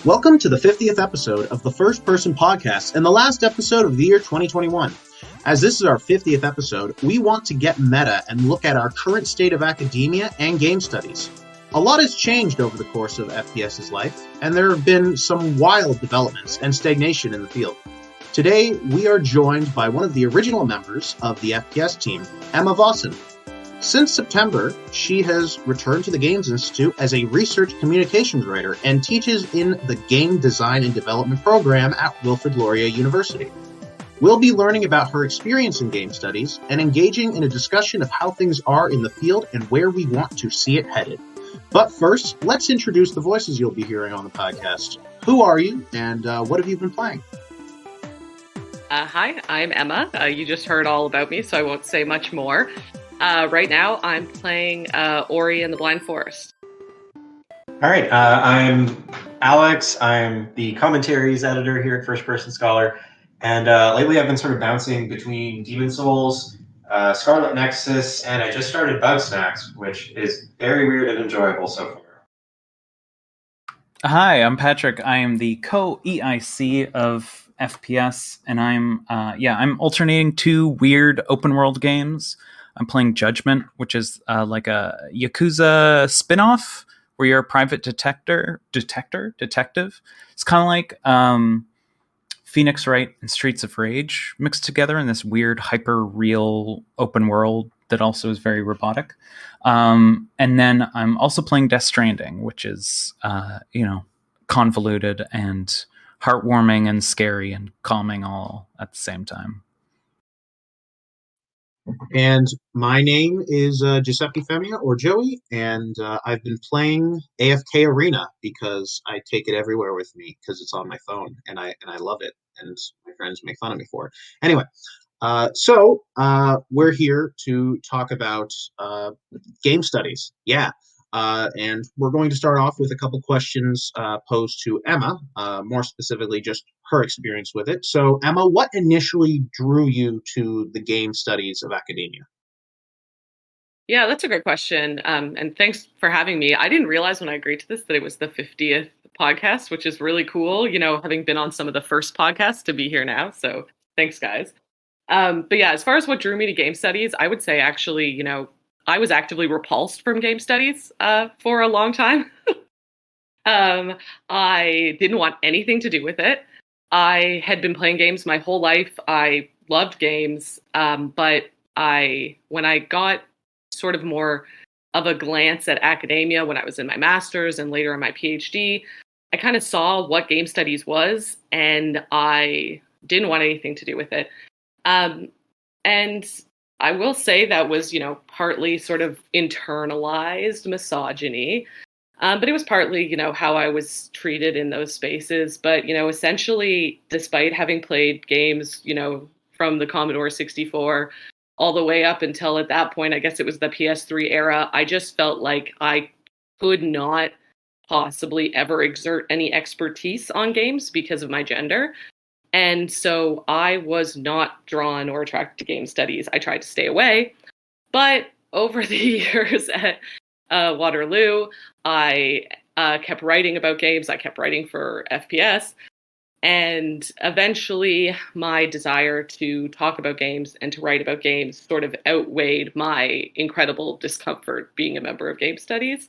Welcome to the 50th episode of the First Person Podcast and the last episode of the year 2021. As this is our 50th episode, we want to get meta and look at our current state of academia and game studies. A lot has changed over the course of FPS's life, and there have been some wild developments and stagnation in the field. Today, we are joined by one of the original members of the FPS team, Emma Vossen. Since September, she has returned to the Games Institute as a research communications writer and teaches in the Game Design and Development program at Laurier University. We'll be learning about her experience in game studies and engaging in a discussion of how things are in the field and where we want to see it headed. But first, let's introduce the voices you'll be hearing on the podcast. Who are you, and what have you been playing? Hi, I'm Emma. You just heard all about me, so I won't say much more. Right now, I'm playing Ori and the Blind Forest. All right, I'm Alex. I'm the commentaries editor here at First Person Scholar, and lately I've been sort of bouncing between Demon Souls, Scarlet Nexus, and I just started Bugsnax, which is very weird and enjoyable so far. Hi, I'm Patrick. I am the co-EIC of FPS, and I'm alternating two weird open world games. I'm playing Judgment, which is like a Yakuza spin-off where you're a private detective. It's kind of like Phoenix Wright and Streets of Rage mixed together in this weird hyper-real open world that also is very robotic. And then I'm also playing Death Stranding, which is, convoluted and heartwarming and scary and calming all at the same time. And my name is Giuseppe Femia, or Joey, and I've been playing AFK Arena because I take it everywhere with me because it's on my phone, and I love it, and my friends make fun of me for it. Anyway, so we're here to talk about game studies. Yeah. And we're going to start off with a couple questions posed to Emma, more specifically just her experience with it. So, Emma, what initially drew you to the game studies of academia? Yeah, that's a great question. And thanks for having me. I didn't realize when I agreed to this that it was the 50th podcast, which is really cool, having been on some of the first podcasts to be here now. So thanks, guys. But yeah, as far as what drew me to game studies, I would say actually, I was actively repulsed from game studies for a long time. I didn't want anything to do with it. I had been playing games my whole life. I loved games, but when I got sort of more of a glance at academia when I was in my master's and later in my PhD, I kind of saw what game studies was, and I didn't want anything to do with it. And I will say that was, partly sort of internalized misogyny, but it was partly, how I was treated in those spaces. But, essentially, despite having played games, from the Commodore 64 all the way up until at that point, I guess it was the PS3 era, I just felt like I could not possibly ever exert any expertise on games because of my gender. And so I was not drawn or attracted to game studies. I tried to stay away. But over the years at Waterloo, I kept writing about games. I kept writing for FPS. And eventually my desire to talk about games and to write about games sort of outweighed my incredible discomfort being a member of game studies.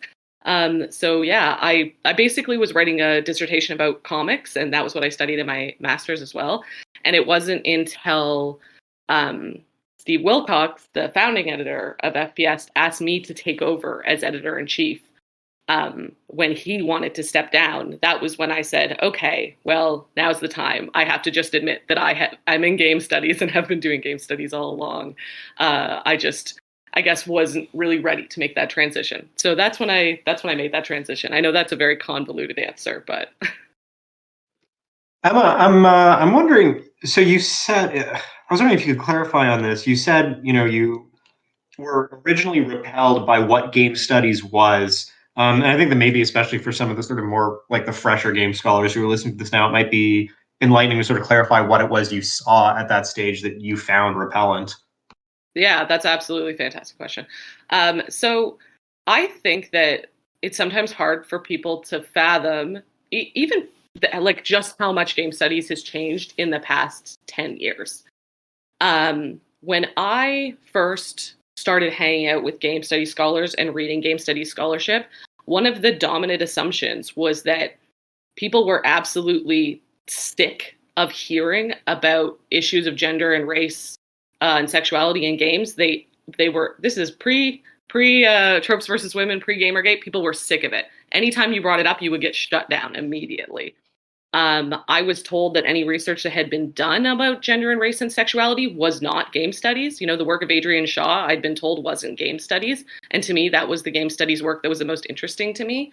So yeah, I basically was writing a dissertation about comics, and that was what I studied in my master's as well. And it wasn't until Steve Wilcox, the founding editor of FPS, asked me to take over as editor-in-chief when he wanted to step down. That was when I said, okay, well, now's the time. I have to just admit that I'm in game studies and have been doing game studies all along. I guess wasn't really ready to make that transition. So that's when I made that transition. I know that's a very convoluted answer, but Emma, I'm wondering. So you said, I was wondering if you could clarify on this. You said, you were originally repelled by what game studies was, and I think that maybe especially for some of the sort of more like the fresher game scholars who are listening to this now, it might be enlightening to sort of clarify what it was you saw at that stage that you found repellent. Yeah, that's absolutely a fantastic question. So I think that it's sometimes hard for people to fathom, even like just how much game studies has changed in the past 10 years. When I first started hanging out with game studies scholars and reading game studies scholarship, one of the dominant assumptions was that people were absolutely sick of hearing about issues of gender and race and sexuality in games. They were, this is pre tropes versus women, pre Gamergate. People were sick of it. Anytime you brought it up, you would get shut down immediately. I was told that any research that had been done about gender and race and sexuality was not game studies. You know, the work of Adrian Shaw, I'd been told, wasn't game studies. And to me, that was the game studies work that was the most interesting to me.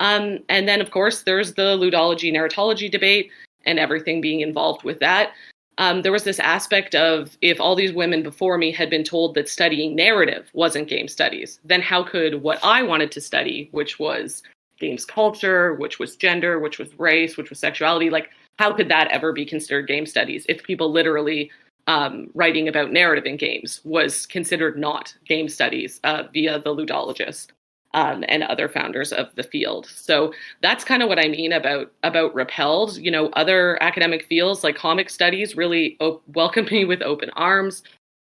And then, of course, there's the ludology, narratology debate and everything being involved with that. There was this aspect of, if all these women before me had been told that studying narrative wasn't game studies, then how could what I wanted to study, which was games culture, which was gender, which was race, which was sexuality, like how could that ever be considered game studies if people literally writing about narrative in games was considered not game studies via the ludologist and other founders of the field. So that's kind of what I mean about repelled. You know, other academic fields like comic studies really welcomed me with open arms.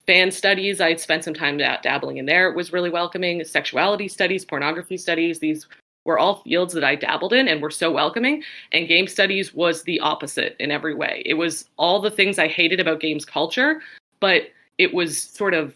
Fan studies, I spent some time dabbling in there. It was really welcoming. Sexuality studies, pornography studies, these were all fields that I dabbled in and were so welcoming. And game studies was the opposite in every way. It was all the things I hated about games culture, but it was sort of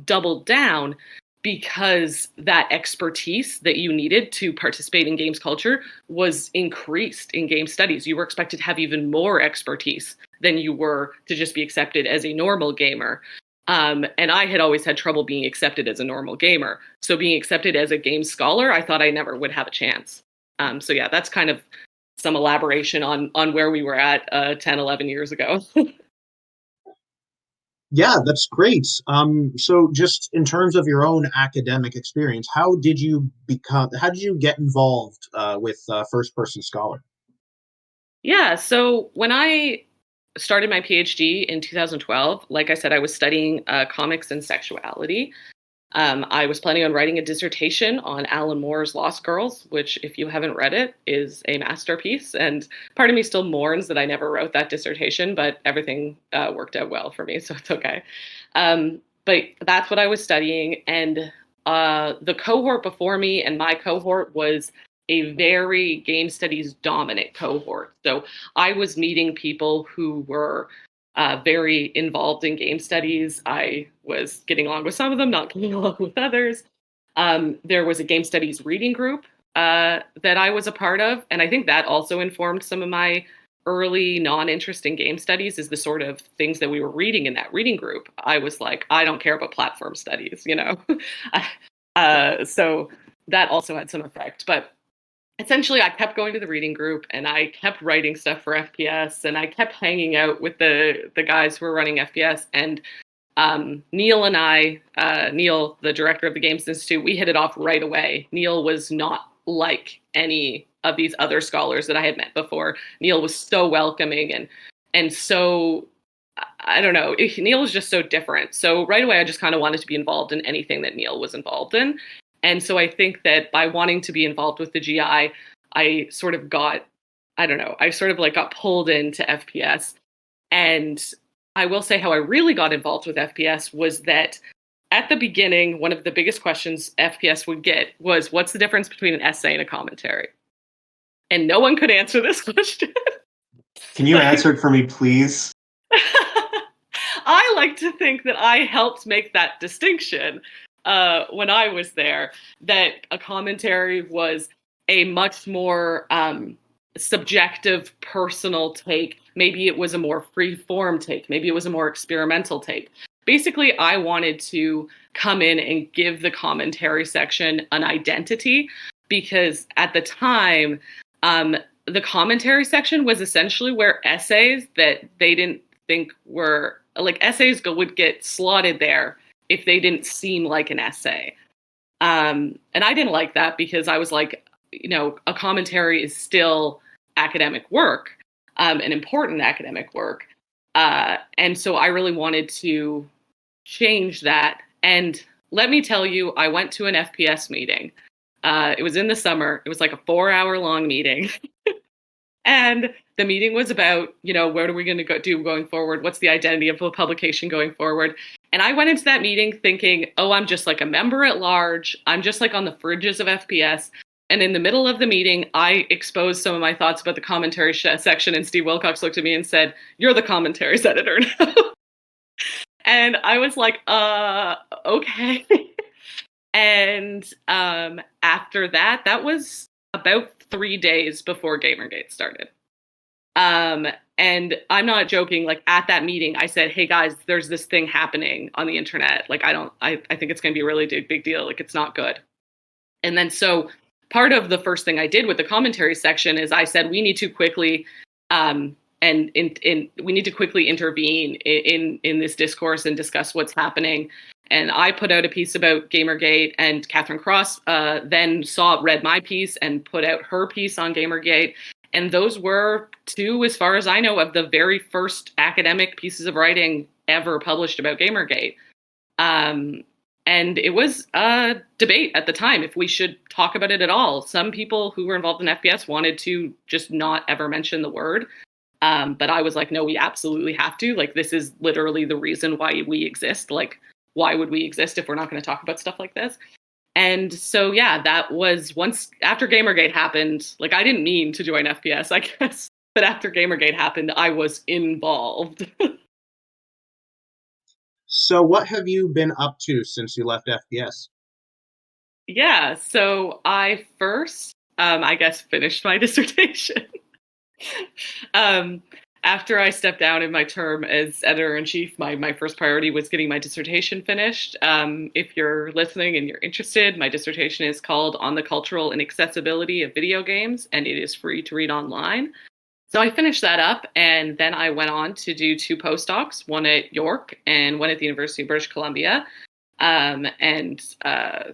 doubled down because that expertise that you needed to participate in games culture was increased in game studies. You were expected to have even more expertise than you were to just be accepted as a normal gamer. And I had always had trouble being accepted as a normal gamer. So being accepted as a game scholar, I thought I never would have a chance. So yeah, that's kind of some elaboration on where we were at 10, 11 years ago. Yeah, that's great. So just in terms of your own academic experience, how did you get involved with First Person Scholar? Yeah, so when I started my PhD in 2012, like I said, I was studying comics and sexuality. I was planning on writing a dissertation on Alan Moore's Lost Girls, which, if you haven't read it, is a masterpiece. And part of me still mourns that I never wrote that dissertation, but everything worked out well for me, so it's okay. But that's what I was studying. And the cohort before me and my cohort was a very game studies dominant cohort. So I was meeting people who were very involved in game studies. I was getting along with some of them, not getting along with others. There was a game studies reading group that I was a part of. And I think that also informed some of my early non-interest in game studies, is the sort of things that we were reading in that reading group. I was like, I don't care about platform studies, you know? So that also had some effect. But essentially, I kept going to the reading group and I kept writing stuff for FPS and I kept hanging out with the guys who were running FPS. And Neil and I, Neil, the director of the Games Institute, we hit it off right away. Neil was not like any of these other scholars that I had met before. Neil was so welcoming and so, I don't know, Neil was just so different. So right away, I just kind of wanted to be involved in anything that Neil was involved in. And so I think that by wanting to be involved with the GI, I sort of got, I don't know, I sort of like got pulled into FPS. And I will say how I really got involved with FPS was that at the beginning, one of the biggest questions FPS would get was, what's the difference between an essay and a commentary? And no one could answer this question. Can you answer it for me, please? I like to think that I helped make that distinction. When I was there, that a commentary was a much more subjective, personal take. Maybe it was a more free-form take. Maybe it was a more experimental take. Basically, I wanted to come in and give the commentary section an identity, because at the time, the commentary section was essentially where essays that they didn't think were, like, essays would get slotted there if they didn't seem like an essay. And I didn't like that, because I was like, you know, a commentary is still academic work, an important academic work. And so I really wanted to change that. And let me tell you, I went to an FPS meeting. It was in the summer. It was like a 4-hour long meeting. And the meeting was about, what are we going to do going forward? What's the identity of the publication going forward? And I went into that meeting thinking, oh, I'm just like a member at large. I'm just like on the fringes of FPS. And in the middle of the meeting, I exposed some of my thoughts about the commentary section. And Steve Wilcox looked at me and said, "You're the commentaries editor now." And I was like, okay. And after that, that was about 3 days before Gamergate started. And I'm not joking, like at that meeting, I said, "Hey guys, there's this thing happening on the internet. Like, I think it's going to be a really big deal. Like, it's not good." And then so part of the first thing I did with the commentary section is I said, we need to quickly, we need to quickly intervene in this discourse and discuss what's happening. And I put out a piece about Gamergate, and Catherine Cross then read my piece and put out her piece on Gamergate. And those were two, as far as I know, of the very first academic pieces of writing ever published about Gamergate. And it was a debate at the time if we should talk about it at all. Some people who were involved in FPS wanted to just not ever mention the word. But I was like, no, we absolutely have to. Like, this is literally the reason why we exist. Like, why would we exist if we're not going to talk about stuff like this? And so, yeah, that was once after Gamergate happened. Like, I didn't mean to join FPS, I guess. But after Gamergate happened, I was involved. So what have you been up to since you left FPS? Yeah, so I first, I guess, finished my dissertation. After I stepped down in my term as editor-in-chief, my first priority was getting my dissertation finished. If you're listening and you're interested, my dissertation is called On the Cultural Inaccessibility of Video Games, and it is free to read online. So I finished that up, and then I went on to do 2 postdocs, one at York and one at the University of British Columbia. And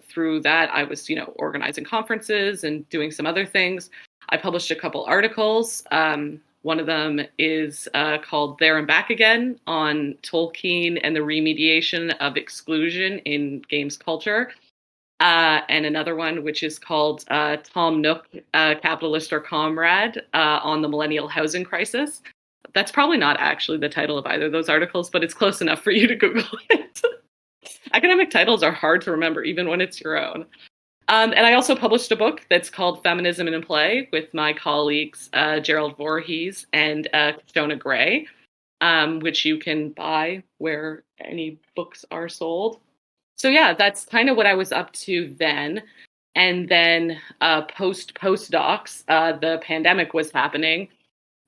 through that, I was, organizing conferences and doing some other things. I published a couple articles. One of them is called There and Back Again on Tolkien and the Remediation of Exclusion in Games Culture. And another one, which is called Tom Nook, Capitalist or Comrade, on the Millennial Housing Crisis. That's probably not actually the title of either of those articles, but it's close enough for you to Google it. Academic titles are hard to remember, even when it's your own. And I also published a book that's called Feminism in Play with my colleagues Gerald Voorhees and Shona Gray, which you can buy where any books are sold. So yeah, that's kind of what I was up to then. And then postdocs, the pandemic was happening.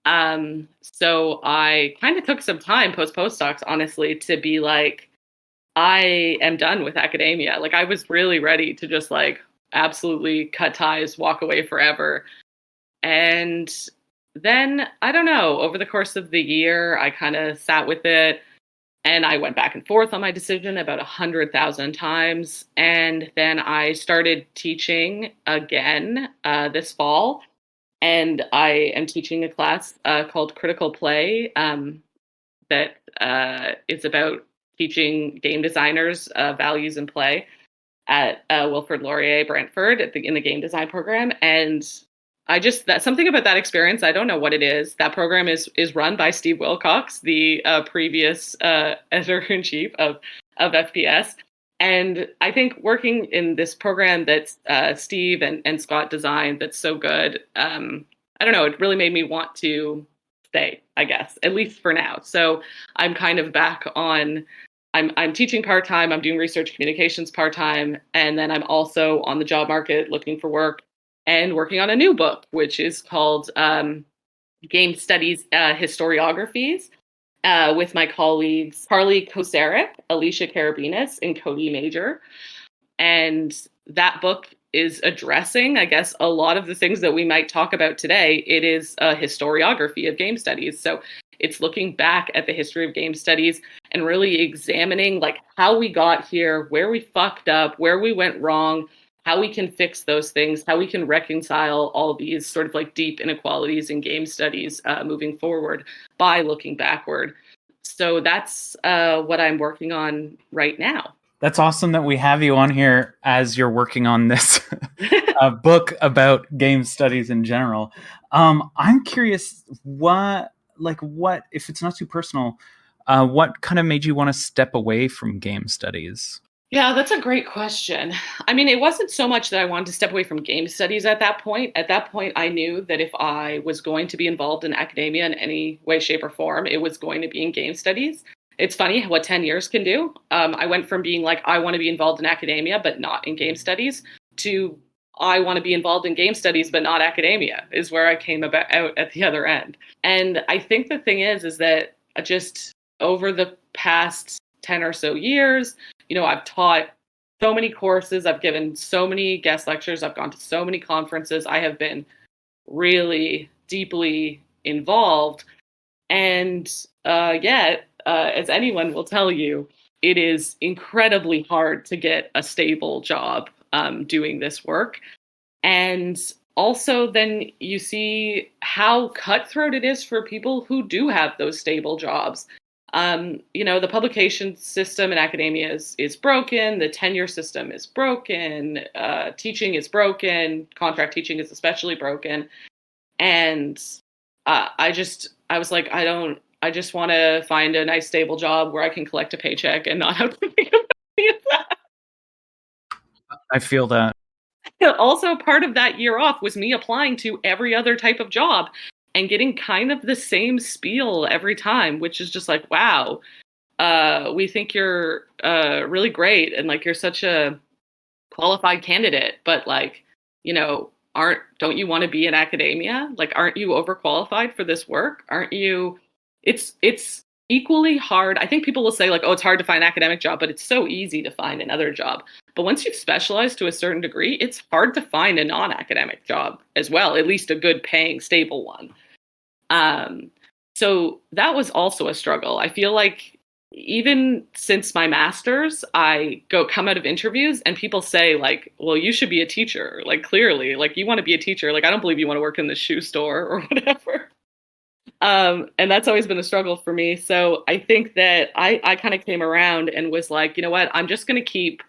So I kind of took some time postdocs, honestly, to be like, I am done with academia. Like, I was really ready to just like absolutely cut ties, walk away forever. And then, I don't know, over the course of the year, I kind of sat with it. And I went back and forth on my decision about 100,000 times. And then I started teaching again this fall. And I am teaching a class called Critical Play that is about teaching game designers values in play at Wilfrid Laurier Brantford in the game design program. And that's something about that experience. I don't know what it is. That program is run by Steve Wilcox, the previous editor-in-chief of FPS. And I think working in this program that Steve and Scott designed that's so good, I don't know, it really made me want to stay, I guess, at least for now. So I'm kind of back on, I'm teaching part-time, I'm doing research communications part-time, and then I'm also on the job market looking for work and working on a new book, which is called Game Studies Historiographies, with my colleagues Carly Kosarek, Alicia Karabinas, and Cody Major. And that book is addressing, I guess, a lot of the things that we might talk about today. It is a historiography of game studies. So it's looking back at the history of game studies and really examining like how we got here, where we fucked up, where we went wrong, how we can fix those things, how we can reconcile all these sort of like deep inequalities in game studies moving forward by looking backward. So that's what I'm working on right now. That's awesome that we have you on here as you're working on this book about game studies in general. I'm curious, what, if it's not too personal, what kind of made you want to step away from game studies? Yeah, that's a great question. I mean, it wasn't so much that I wanted to step away from game studies at that point. At that point, I knew that if I was going to be involved in academia in any way, shape, or form, it was going to be in game studies. It's funny what 10 years can do. I went from being like, I want to be involved in academia, but not in game studies, to I want to be involved in game studies, but not academia, is where I came about out at the other end. And I think the thing is that just over the past 10 or so years, I've taught so many courses, I've given so many guest lectures, I've gone to so many conferences, I have been really deeply involved. And yet, as anyone will tell you, it is incredibly hard to get a stable job doing this work. And also, then you see how cutthroat it is for people who do have those stable jobs. The publication system in academia is broken. The tenure system is broken. Teaching is broken. Contract teaching is especially broken. And I was like, I just want to find a nice stable job where I can collect a paycheck and not have to think about any of that. I feel that. Also, part of that year off was me applying to every other type of job and getting kind of the same spiel every time, which is just like, wow, we think you're really great and like you're such a qualified candidate, but like, don't you want to be in academia? Like, aren't you overqualified for this work? Aren't you? It's equally hard. I think people will say like, oh, it's hard to find an academic job, but it's so easy to find another job. But once you've specialized to a certain degree, it's hard to find a non-academic job as well, at least a good paying, stable one. So that was also a struggle. I feel like even since my master's, I come out of interviews and people say like, well, you should be a teacher. Like, clearly, like you want to be a teacher. Like, I don't believe you want to work in the shoe store or whatever. And that's always been a struggle for me. So I think that I kind of came around and was like, you know what, I'm just going to keep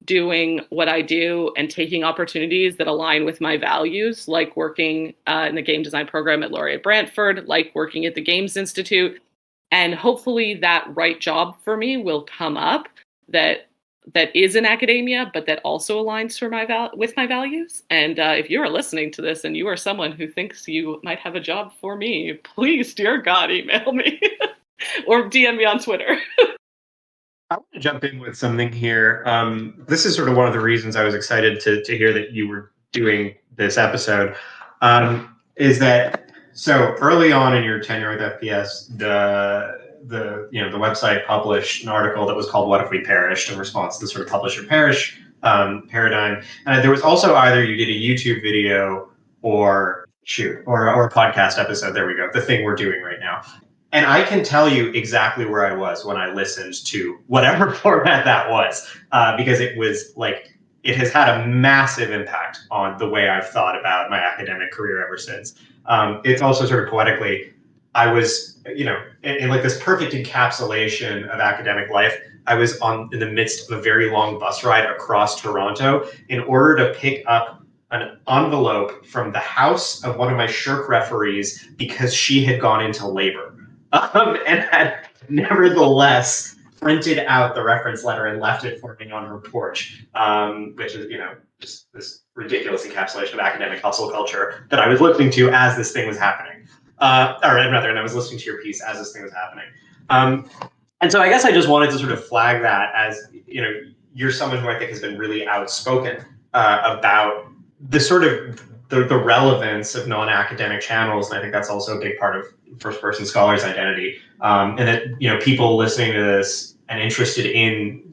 doing what I do and taking opportunities that align with my values, like working in the game design program at Laurier Brantford, like working at the Games Institute. And hopefully that right job for me will come up that is in academia, but that also aligns with my values. And if you are listening to this and you are someone who thinks you might have a job for me, please, dear God, email me or DM me on Twitter. I want to jump in with something here. This is sort of one of the reasons I was excited to hear that you were doing this episode. Is that so early on in your tenure with FPS, the website published an article that was called "What If We Perished?" in response to the sort of publish or perish paradigm. And there was also either you did a YouTube video or a podcast episode. There we go. The thing we're doing right now. And I can tell you exactly where I was when I listened to whatever format that was, because it was like, it has had a massive impact on the way I've thought about my academic career ever since. It's also sort of poetically, I was, in like this perfect encapsulation of academic life. I was in the midst of a very long bus ride across Toronto in order to pick up an envelope from the house of one of my shirk referees because she had gone into labor. And had nevertheless printed out the reference letter and left it for me on her porch, which is, just this ridiculous encapsulation of academic hustle culture that I was listening to as this thing was happening. And I was listening to your piece as this thing was happening. And so I guess I just wanted to sort of flag that as, you're someone who I think has been really outspoken about the sort of the relevance of non-academic channels. And I think that's also a big part of first-person scholars' identity. And that, people listening to this and interested in,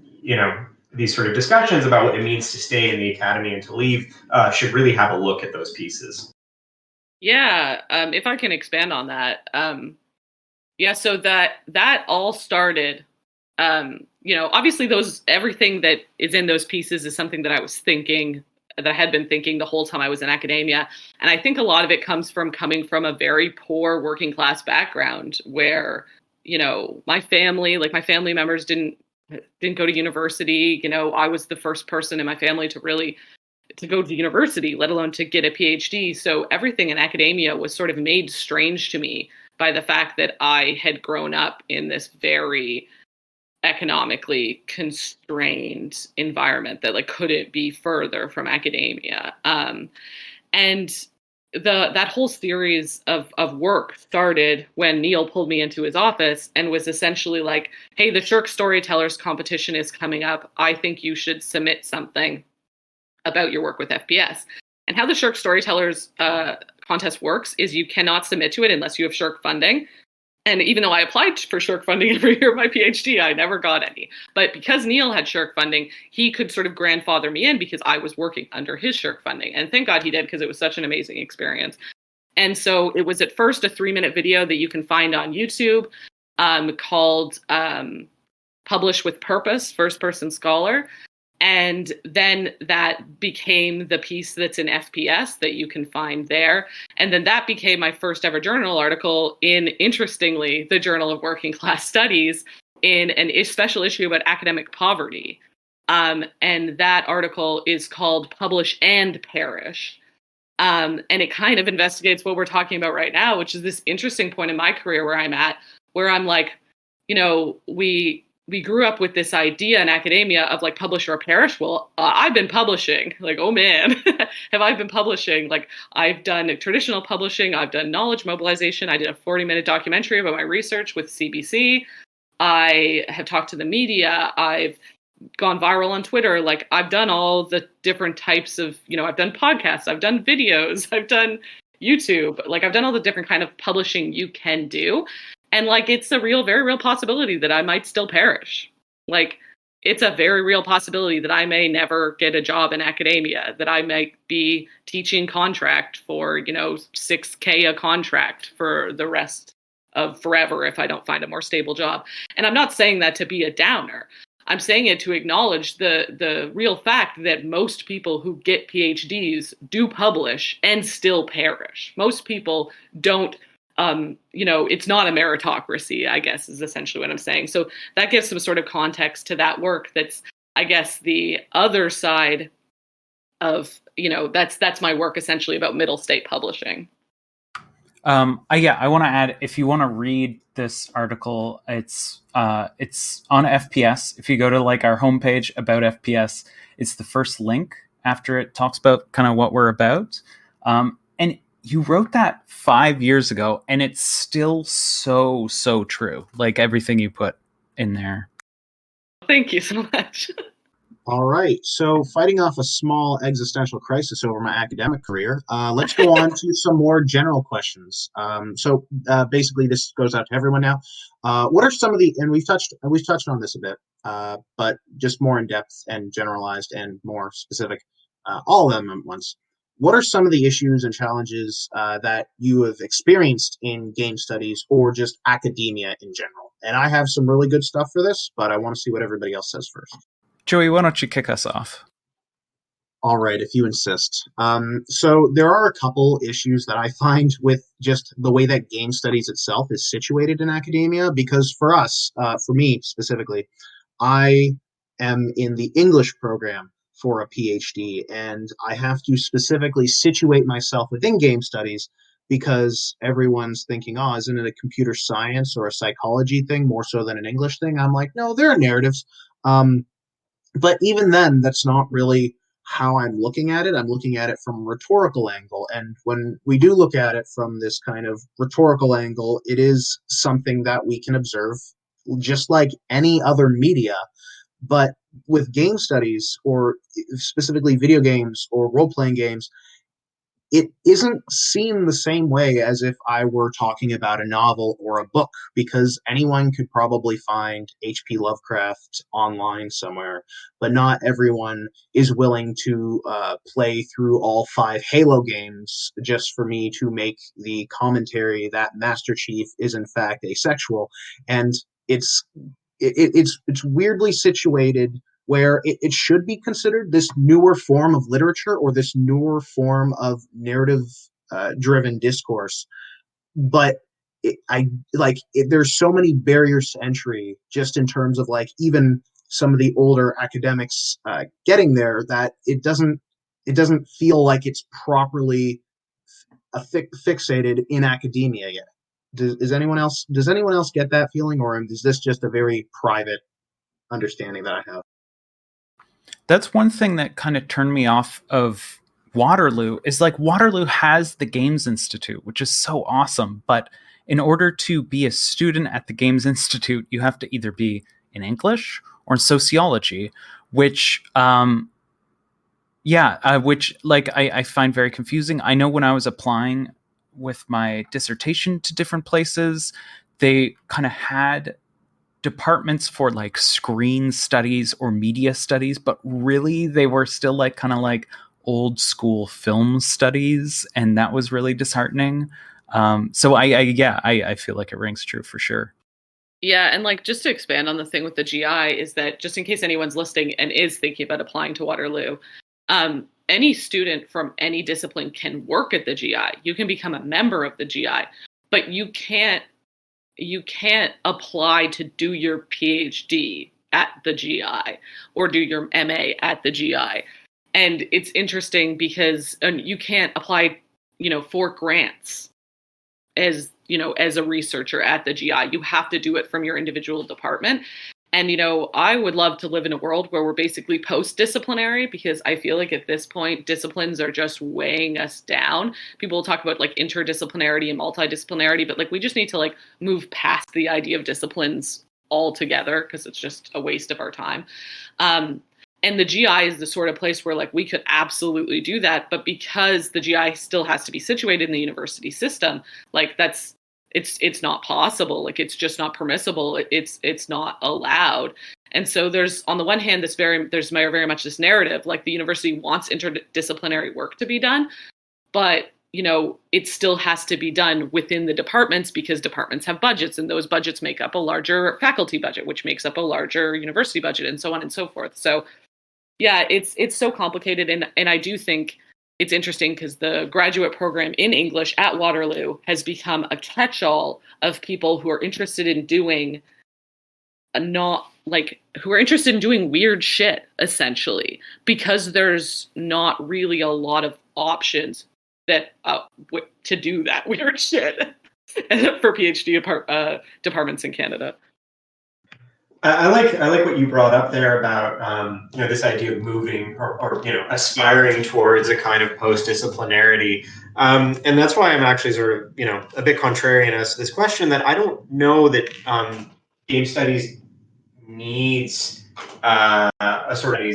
these sort of discussions about what it means to stay in the academy and to leave should really have a look at those pieces. Yeah, if I can expand on that. So that all started, obviously everything that is in those pieces is something that I had been thinking the whole time I was in academia. And I think a lot of it comes from coming from a very poor working class background where, my family members didn't didn't go to university. I was the first person in my family to go to university, let alone to get a PhD. So everything in academia was sort of made strange to me by the fact that I had grown up in this very economically constrained environment that couldn't be further from academia. And that whole series of work started when Neil pulled me into his office and was essentially like, hey, the Shirk Storytellers competition is coming up. I think you should submit something about your work with FPS. And how the Shirk Storytellers contest works is you cannot submit to it unless you have Shirk funding. And even though I applied for Shirk funding every year of my PhD, I never got any. But because Neil had Shirk funding, he could sort of grandfather me in because I was working under his Shirk funding. And thank God he did, because it was such an amazing experience. And so it was at first a 3-minute video that you can find on YouTube called Publish with Purpose, First Person Scholar. And then that became the piece that's in FPS that you can find there. And then that became my first ever journal article in, interestingly, the Journal of Working Class Studies, in a special issue about academic poverty. And that article is called Publish and Perish. And it kind of investigates what we're talking about right now, which is this interesting point in my career where I'm at, where I'm like, we grew up with this idea in academia of publish or perish. Well, I've been publishing. Oh man, have I been publishing? I've done traditional publishing. I've done knowledge mobilization. I did a 40-minute documentary about my research with CBC. I have talked to the media. I've gone viral on Twitter. I've done all the different types of, I've done podcasts. I've done videos. I've done YouTube. I've done all the different kind of publishing you can do. And it's a very real possibility that I might still perish. It's a very real possibility that I may never get a job in academia, that I might be teaching contract for, $6K a contract for the rest of forever if I don't find a more stable job. And I'm not saying that to be a downer. I'm saying it to acknowledge the real fact that most people who get PhDs do publish and still perish. Most people don't. It's not a meritocracy, I guess, is essentially what I'm saying. So that gives some sort of context to that work. That's, I guess, the other side of, that's my work essentially about middle state publishing. I want to add, if you want to read this article, it's on FPS. If you go to our homepage about FPS, it's the first link after it talks about kind of what we're about. And you wrote that 5 years ago, and it's still so true. Everything you put in there. Thank you so much. All right. So, fighting off a small existential crisis over my academic career, let's go on to some more general questions. Basically, this goes out to everyone now. What are some of the, and we've touched on this a bit, but just more in depth and generalized and more specific, all of them at once. What are some of the issues and challenges that you have experienced in game studies or just academia in general? And I have some really good stuff for this, but I want to see what everybody else says first. Joey, why don't you kick us off? All right, if you insist. So there are a couple issues that I find with just the way that game studies itself is situated in academia, because for us, for me specifically, I am in the English program for a PhD, and I have to specifically situate myself within game studies because everyone's thinking, oh, isn't it a computer science or a psychology thing more so than an English thing? I'm like, no, there are narratives. But even then, that's not really how I'm looking at it. I'm looking at it from a rhetorical angle. And when we do look at it from this kind of rhetorical angle, it is something that we can observe just like any other media. But with game studies, or specifically video games or role-playing games, it isn't seen the same way as if I were talking about a novel or a book, because anyone could probably find H.P. Lovecraft online somewhere, but not everyone is willing to play through all 5 Halo games just for me to make the commentary that Master Chief is in fact asexual. And it's weirdly situated where it should be considered this newer form of literature or this newer form of narrative driven discourse. But there's so many barriers to entry just in terms of even some of the older academics getting there, that it doesn't feel like it's properly fixated in academia yet. Does anyone else get that feeling, or is this just a very private understanding that I have? That's one thing that kind of turned me off of Waterloo, is like Waterloo has the Games Institute, which is so awesome. But in order to be a student at the Games Institute, you have to either be in English or in sociology, which, which like I find very confusing. I know when I was applying with my dissertation to different places, they kind of had departments for like screen studies or media studies, but really they were still like kind of like old school film studies, and that was really disheartening. So I feel like it rings true for sure. Yeah, and like just to expand on the thing with the GI is that, just in case anyone's listening and is thinking about applying to Waterloo, any student from any discipline can work at the GI. You can become a member of the GI, but you can't apply to do your PhD at the GI or do your MA at the GI. And it's interesting because you can't apply, for grants as a researcher at the GI. You have to do it from your individual department. And, I would love to live in a world where we're basically post-disciplinary, because I feel like at this point, disciplines are just weighing us down. People talk about like interdisciplinarity and multidisciplinarity, but like we just need to like move past the idea of disciplines altogether, because it's just a waste of our time. And the GI is the sort of place where like we could absolutely do that. But because the GI still has to be situated in the university system, like it's not possible. Like it's just not permissible. It's not allowed. And so there's, on the one hand, there's very much this narrative, like the university wants interdisciplinary work to be done, but it still has to be done within the departments, because departments have budgets, and those budgets make up a larger faculty budget, which makes up a larger university budget, and so on and so forth. So yeah, it's so complicated. And I do think it's interesting because the graduate program in English at Waterloo has become a catch-all of people who are interested in doing weird shit, essentially, because there's not really a lot of options that to do that weird shit for PhD departments in Canada. I like what you brought up there about this idea of moving or aspiring towards a kind of post-disciplinarity, and that's why I'm actually sort of a bit contrarian as to this question, that I don't know that game studies needs a sort of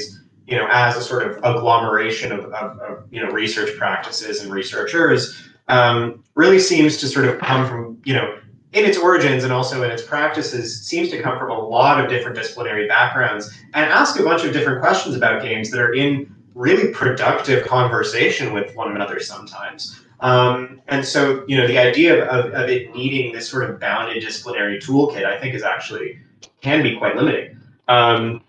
as a sort of agglomeration of research practices and researchers. Really seems to sort of come from in its origins and also in its practices, seems to come from a lot of different disciplinary backgrounds and ask a bunch of different questions about games that are in really productive conversation with one another sometimes. And so, the idea of it needing this sort of bounded disciplinary toolkit, I think, can be quite limiting. Yeah.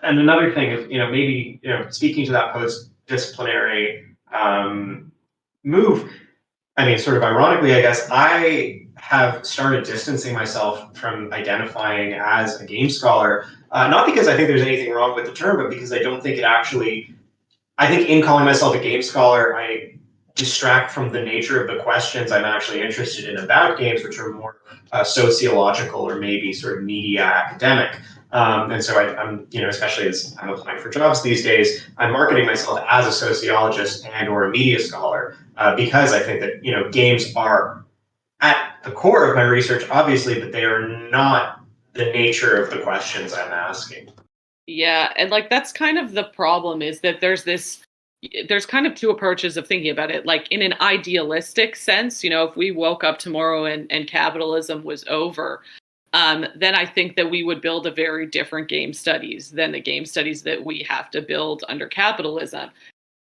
And another thing is, maybe, speaking to that post-disciplinary move, I mean, sort of ironically, I guess, I have started distancing myself from identifying as a game scholar, not because I think there's anything wrong with the term, but because I don't think I think in calling myself a game scholar, I distract from the nature of the questions I'm actually interested in about games, which are more sociological or maybe sort of media academic. And so I'm, especially as I'm applying for jobs these days, I'm marketing myself as a sociologist and or a media scholar, because I think that, games are at the core of my research, obviously, but they are not the nature of the questions I'm asking. Yeah, and like that's kind of the problem, is that there's kind of two approaches of thinking about it. Like in an idealistic sense, if we woke up tomorrow and capitalism was over, then I think that we would build a very different game studies than the game studies that we have to build under capitalism.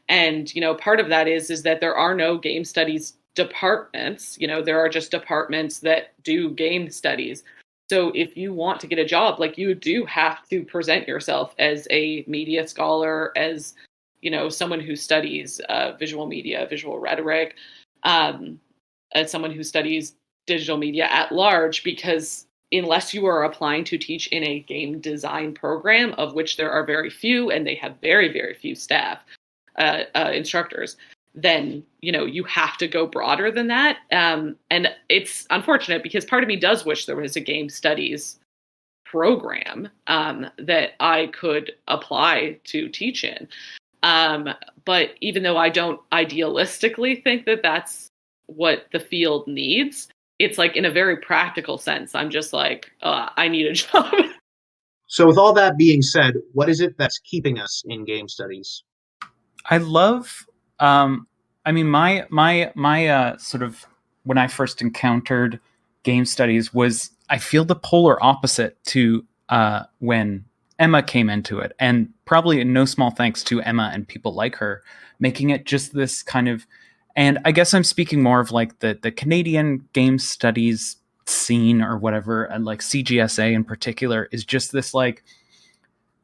And, part of that is that there are no game studies departments. There are just departments that do game studies. So if you want to get a job, like you do have to present yourself as a media scholar, as, someone who studies visual media, visual rhetoric, as someone who studies digital media at large, because unless you are applying to teach in a game design program, of which there are very few, and they have very, very few staff, instructors, then, you have to go broader than that. And it's unfortunate because part of me does wish there was a game studies program that I could apply to teach in. But even though I don't idealistically think that that's what the field needs, it's like in a very practical sense, I'm just like, I need a job. So with all that being said, what is it that's keeping us in game studies? I love, my sort of, when I first encountered game studies was, I feel the polar opposite to when Emma came into it, and probably in no small thanks to Emma and people like her, making it just this kind of, and I guess I'm speaking more of like the Canadian game studies scene or whatever, and like CGSA in particular is just this like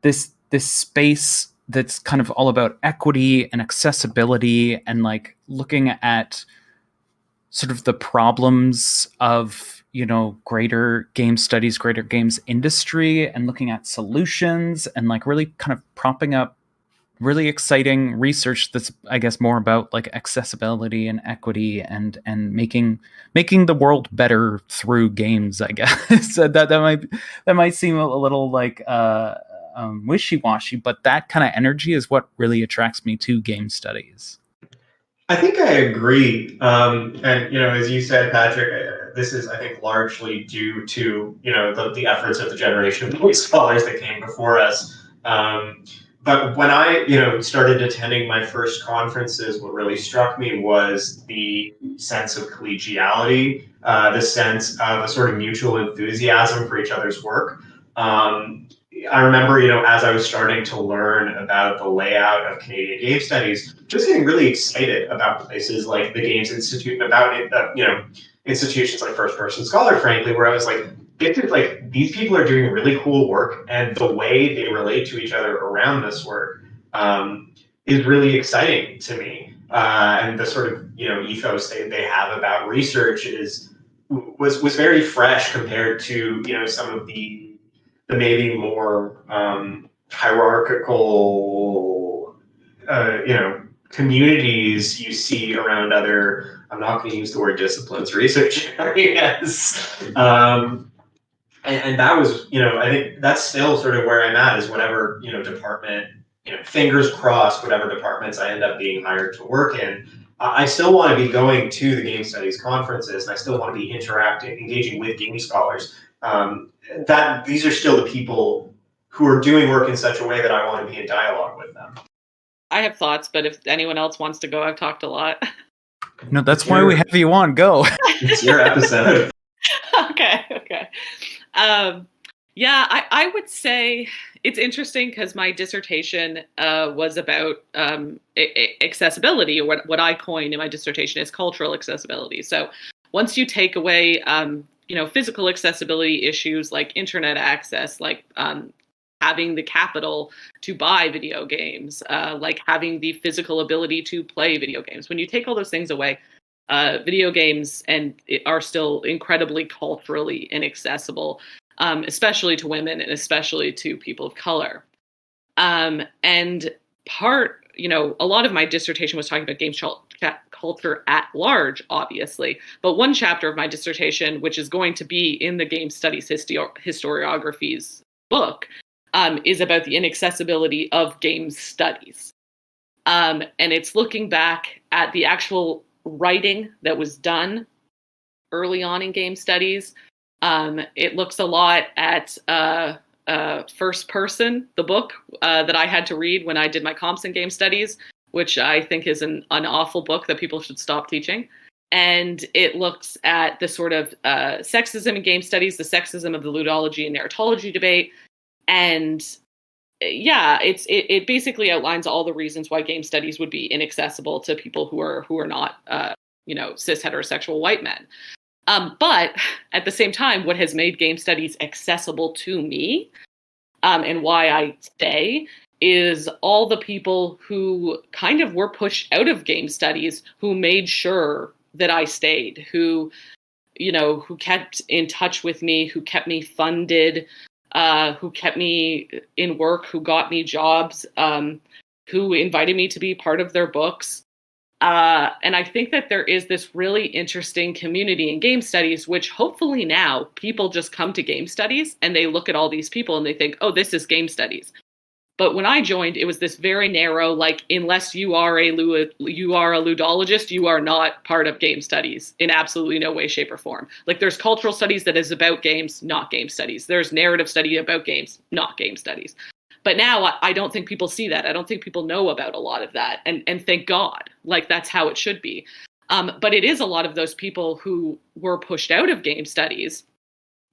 this space that's kind of all about equity and accessibility and like looking at sort of the problems of, greater game studies, greater games industry, and looking at solutions and like really kind of propping up really exciting research that's, I guess, more about like accessibility and equity and making the world better through games, I guess. So that might seem a little like wishy-washy, but that kind of energy is what really attracts me to game studies. I think I agree. And, as you said, Patrick, this is, I think, largely due to, the efforts of the generation of scholars that came before us. But when I, started attending my first conferences, what really struck me was the sense of collegiality, the sense of a sort of mutual enthusiasm for each other's work. I remember, as I was starting to learn about the layout of Canadian game studies, just getting really excited about places like the Games Institute and about, institutions like First Person Scholar, frankly, where I was like, these people are doing really cool work, and the way they relate to each other around this work is really exciting to me. And the sort of, ethos they have about research was very fresh compared to, some of the maybe more hierarchical, communities you see around other, I'm not going to use the word disciplines, research areas. And that was, I think that's still sort of where I'm at, is whatever, department, fingers crossed, whatever departments I end up being hired to work in. I still want to be going to the game studies conferences, and I still want to be engaging with game scholars. That these are still the people who are doing work in such a way that I want to be in dialogue with them. I have thoughts, but if anyone else wants to go, I've talked a lot. No, that's why we have you on. Go. It's your episode. Okay. I would say it's interesting because my dissertation was about accessibility, or what I coined in my dissertation is cultural accessibility. So once you take away, physical accessibility issues like internet access, like having the capital to buy video games, like having the physical ability to play video games. When you take all those things away, video games are still incredibly culturally inaccessible, especially to women and especially to people of color. And a lot of my dissertation was talking about game culture at large, obviously. But one chapter of my dissertation, which is going to be in the game studies historiography's book, is about the inaccessibility of game studies. And it's looking back at the actual writing that was done early on in game studies. It looks a lot at First Person, the book that I had to read when I did my comps in game studies, which I think is an awful book that people should stop teaching. And it looks at the sort of sexism in game studies, the sexism of the ludology and narratology debate. And it basically outlines all the reasons why game studies would be inaccessible to people who are not cis heterosexual white men. But at the same time, what has made game studies accessible to me, and why I stay, is all the people who kind of were pushed out of game studies who made sure that I stayed, who who kept in touch with me, who kept me funded, who kept me in work, who got me jobs, who invited me to be part of their books. And I think that there is this really interesting community in game studies, which hopefully now people just come to game studies and they look at all these people and they think, oh, this is game studies. But when I joined, it was this very narrow, like, unless you are a ludologist, you are not part of game studies in absolutely no way, shape, or form. Like, there's cultural studies that is about games, not game studies. There's narrative study about games, not game studies. But now I don't think people see that. I don't think people know about a lot of that. And thank God, like, that's how it should be. But it is a lot of those people who were pushed out of game studies.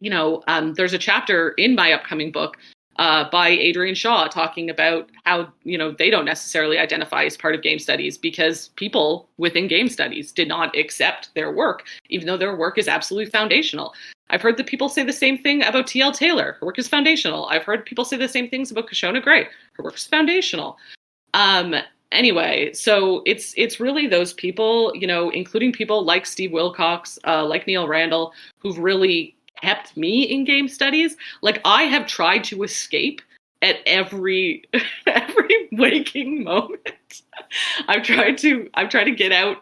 There's a chapter in my upcoming book by Adrian Shaw talking about how, they don't necessarily identify as part of game studies because people within game studies did not accept their work, even though their work is absolutely foundational. I've heard that people say the same thing about T.L. Taylor. Her work is foundational. I've heard people say the same things about Kashona Gray. Her work is foundational. Anyway, so it's really those people, including people like Steve Wilcox, like Neil Randall, who've really kept me in game studies. Like, I have tried to escape at every waking moment. I've tried to get out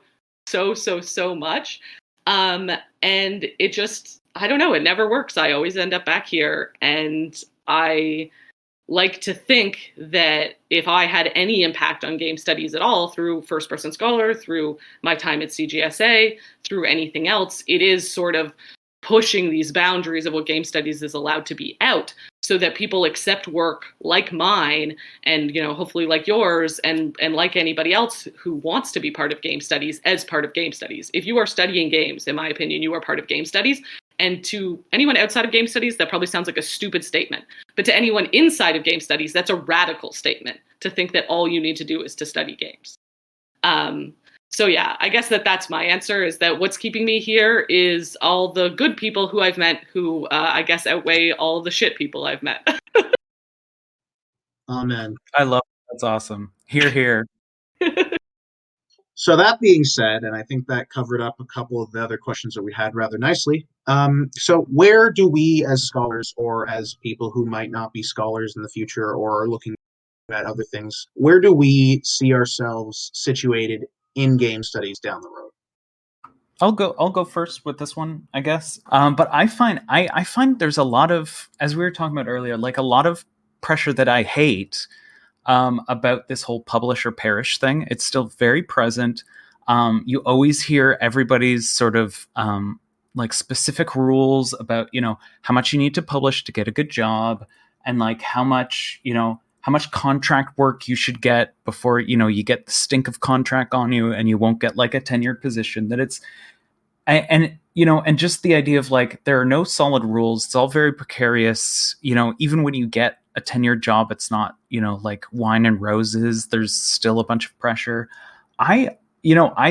so much. And it just, I don't know, it never works. I always end up back here. And I like to think that if I had any impact on game studies at all through First Person Scholar, through my time at CGSA, through anything else, it is sort of pushing these boundaries of what game studies is allowed to be out so that people accept work like mine and, hopefully like yours and like anybody else who wants to be part of game studies as part of game studies. If you are studying games, in my opinion, you are part of game studies. And to anyone outside of game studies, that probably sounds like a stupid statement. But to anyone inside of game studies, that's a radical statement to think that all you need to do is to study games. So yeah, I guess that's my answer, is that what's keeping me here is all the good people who I've met who I guess outweigh all the shit people I've met. Amen. I love it. That's awesome. Hear, hear. So that being said, and I think that covered up a couple of the other questions that we had rather nicely. So where do we as scholars, or as people who might not be scholars in the future or are looking at other things, where do we see ourselves situated in game studies down the road? I'll go first with this one, I guess. But I find there's a lot of, as we were talking about earlier, like a lot of pressure that I hate about this whole publish or perish thing. It's still very present. You always hear everybody's sort of like specific rules about, how much you need to publish to get a good job, and like how much contract work you should get before, you get the stink of contract on you and you won't get like a tenured position. That it's, and just the idea of like, there are no solid rules. It's all very precarious. Even when you get a tenured job, it's not, like wine and roses. There's still a bunch of pressure. I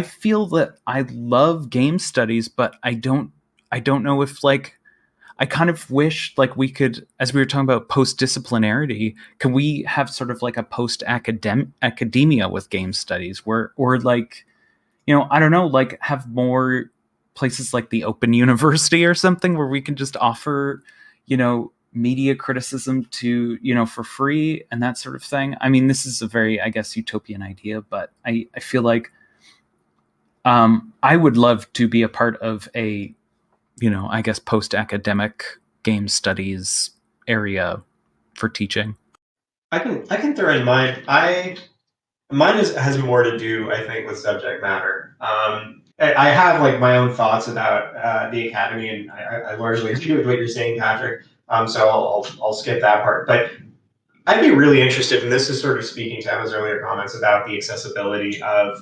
feel that I love game studies, but I don't know if, like, I kind of wish, like, we could, as we were talking about post-disciplinarity, can we have sort of like a post-academia with game studies or like, I don't know, like have more places like the Open University or something where we can just offer, media criticism to, for free and that sort of thing. I mean, this is a very, I guess, utopian idea, but I feel like I would love to be a part of a, I guess, post-academic game studies area for teaching. I can throw in mine. Mine has more to do, I think, with subject matter. I have like my own thoughts about the academy, and I largely agree with what you're saying, Patrick. So I'll skip that part. But I'd be really interested, and this is sort of speaking to Emma's earlier comments about the accessibility of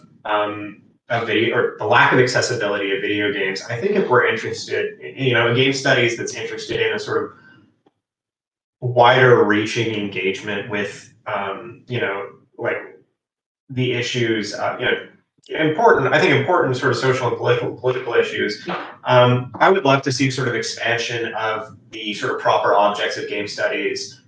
video, or the lack of accessibility of video games. I think if we're interested, in game studies that's interested in a sort of wider reaching engagement with, like the issues, important sort of social and political issues. I would love to see sort of expansion of the sort of proper objects of game studies,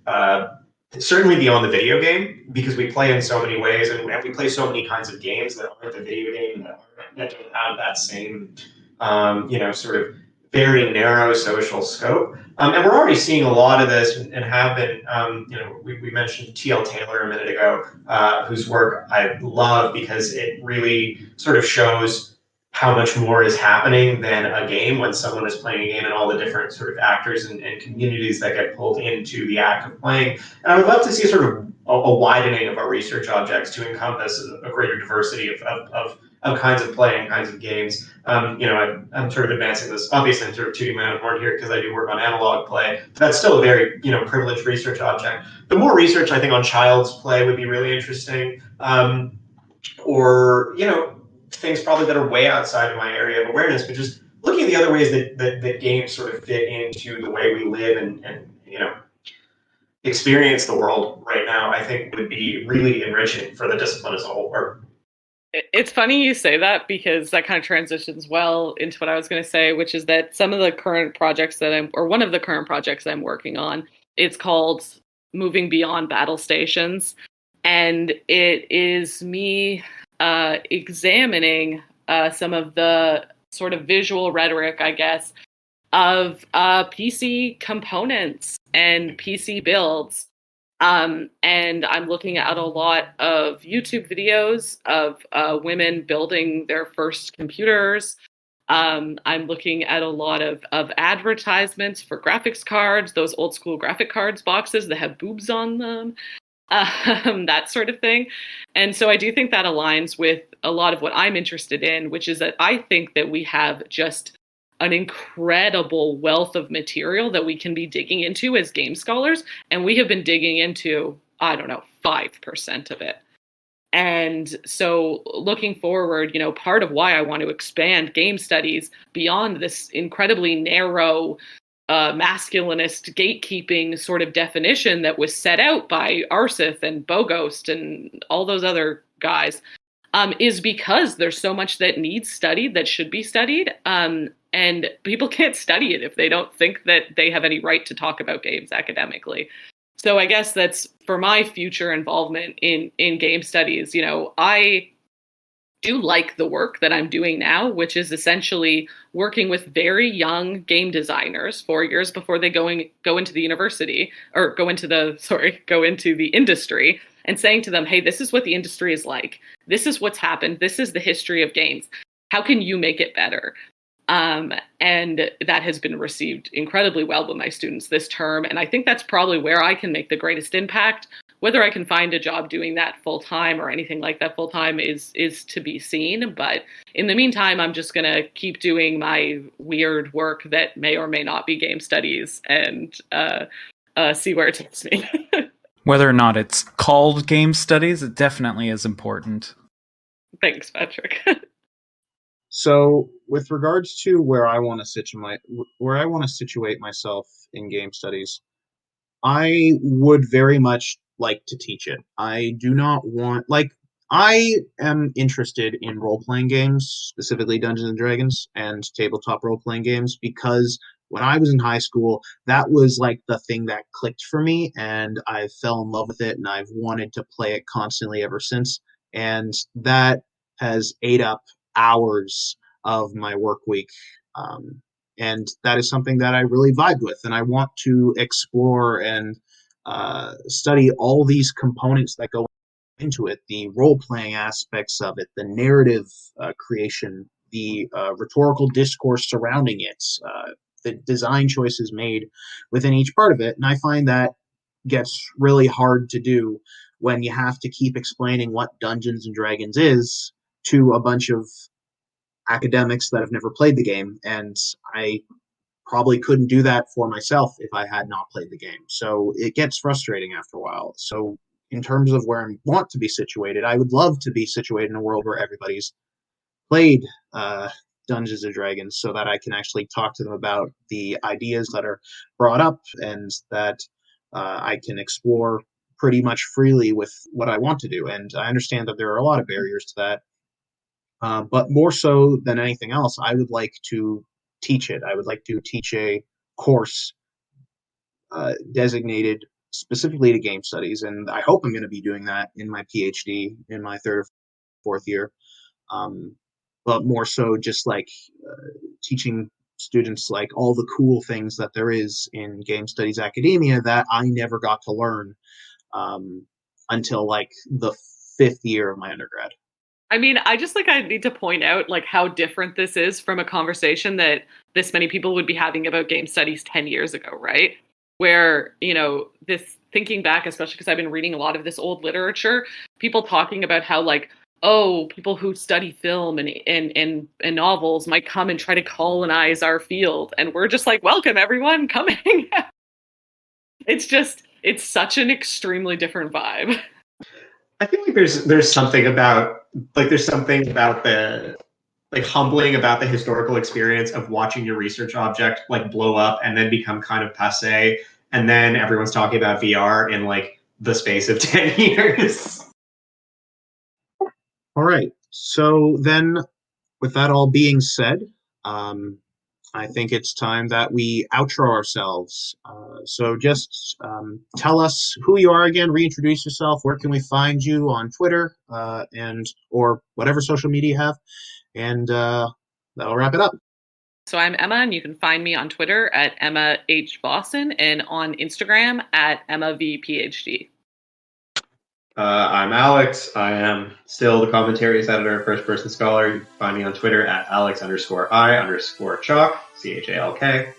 certainly beyond the video game, because we play in so many ways, and we play so many kinds of games that aren't the video game, that don't have that same, sort of very narrow social scope. And we're already seeing a lot of this and have been, we mentioned T.L. Taylor a minute ago, whose work I love because it really sort of shows how much more is happening than a game when someone is playing a game and all the different sort of actors and communities that get pulled into the act of playing. And I would love to see sort of a widening of our research objects to encompass a greater diversity of kinds of play and kinds of games. I'm sort of advancing this. Obviously, I'm sort of tooting my own horn here because I do work on analog play. But that's still a very, privileged research object. The more research I think on child's play would be really interesting, or things probably that are way outside of my area of awareness. But just looking at the other ways that games sort of fit into the way we live and experience the world right now, I think would be really enriching for the discipline as a whole. It's funny you say that because that kind of transitions well into what I was going to say, which is that some of the current projects one of the current projects I'm working on, it's called Moving Beyond Battle Stations. And it is me examining some of the sort of visual rhetoric, I guess, of PC components and PC builds. And I'm looking at a lot of YouTube videos of women building their first computers. I'm looking at a lot of advertisements for graphics cards, those old school graphic cards boxes that have boobs on them, that sort of thing. And so I do think that aligns with a lot of what I'm interested in, which is that I think that we have just an incredible wealth of material that we can be digging into as game scholars. And we have been digging into, 5% of it. And so looking forward, part of why I want to expand game studies beyond this incredibly narrow masculinist gatekeeping sort of definition that was set out by Arseth and Bogost and all those other guys, is because there's so much that needs studied, that should be studied. And people can't study it if they don't think that they have any right to talk about games academically. So I guess that's for my future involvement in game studies. I do like the work that I'm doing now, which is essentially working with very young game designers 4 years before they go into the university or go into the industry, and saying to them, hey, this is what the industry is like. This is what's happened. This is the history of games. How can you make it better? And that has been received incredibly well by my students this term. And I think that's probably where I can make the greatest impact. Whether I can find a job doing that full time or anything like that full time is to be seen. But in the meantime, I'm just going to keep doing my weird work that may or may not be game studies and see where it takes me. Whether or not it's called game studies, it definitely is important. Thanks, Patrick. So, with regards to where I want to situate myself in game studies, I would very much like to teach it. I do not want I am interested in role-playing games, specifically Dungeons and Dragons and tabletop role-playing games, because when I was in high school, that was like the thing that clicked for me, and I fell in love with it, and I've wanted to play it constantly ever since. And that has ate up hours of my work week. And that is something that I really vibe with, and I want to explore and study all these components that go into it, the role-playing aspects of it, the narrative creation, the rhetorical discourse surrounding it, the design choices made within each part of it. And I find that gets really hard to do when you have to keep explaining what Dungeons and Dragons is to a bunch of academics that have never played the game. And I probably couldn't do that for myself if I had not played the game. So it gets frustrating after a while. So in terms of where I want to be situated, I would love to be situated in a world where everybody's played Dungeons and Dragons, so that I can actually talk to them about the ideas that are brought up, and that I can explore pretty much freely with what I want to do. And I understand that there are a lot of barriers to that. But more so than anything else, I would like to teach it. I would like to teach a course designated specifically to game studies, and I hope I'm going to be doing that in my PhD in my third or fourth year. But more so just like teaching students like all the cool things that there is in game studies academia that I never got to learn until like the 5th year of my undergrad. I mean, I need to point out like how different this is from a conversation that this many people would be having about game studies 10 years ago, right? Where, this thinking back, especially because I've been reading a lot of this old literature, people talking about how like, oh, people who study film and novels might come and try to colonize our field. And we're just like, welcome everyone, coming. It's such an extremely different vibe. I feel like there's something about the like humbling about the historical experience of watching your research object like blow up and then become kind of passé, and then everyone's talking about VR in like the space of 10 years. All right. So then, with that all being said, I think it's time that we outro ourselves. So just tell us who you are again, reintroduce yourself, where can we find you on Twitter and or whatever social media you have, and that'll wrap it up. So I'm Emma, and you can find me on Twitter at Emma H. Vossen and on Instagram at Emma V. PhD. I'm Alex. I am still the commentaries editor of First Person Scholar. You can find me on Twitter at Alex_I_Chalk, CHALK.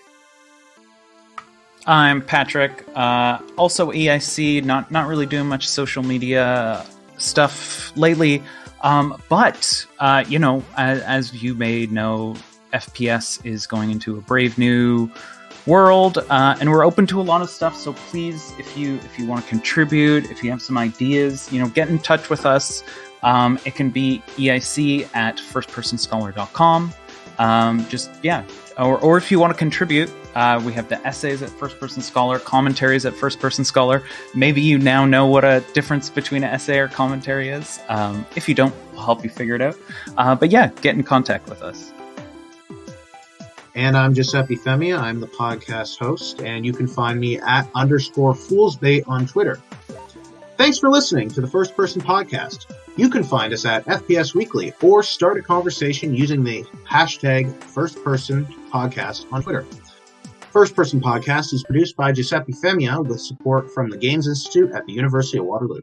I'm Patrick. Also EIC, not really doing much social media stuff lately. But as you may know, FPS is going into a brave new world, and we're open to a lot of stuff. So please, if you want to contribute, if you have some ideas, get in touch with us. It can be EIC at firstpersonscholar.com. Or if you want to contribute, we have the essays at First Person Scholar, commentaries at First Person Scholar. Maybe you now know what a difference between an essay or commentary is. If you don't, we'll help you figure it out. But yeah, get in contact with us. And I'm Giuseppe Femia. I'm the podcast host, and you can find me at _foolsbait on Twitter. Thanks for listening to the First Person Podcast. You can find us at FPS Weekly or start a conversation using the hashtag #FirstPersonPodcast on Twitter. First Person Podcast is produced by Giuseppe Femia with support from the Games Institute at the University of Waterloo.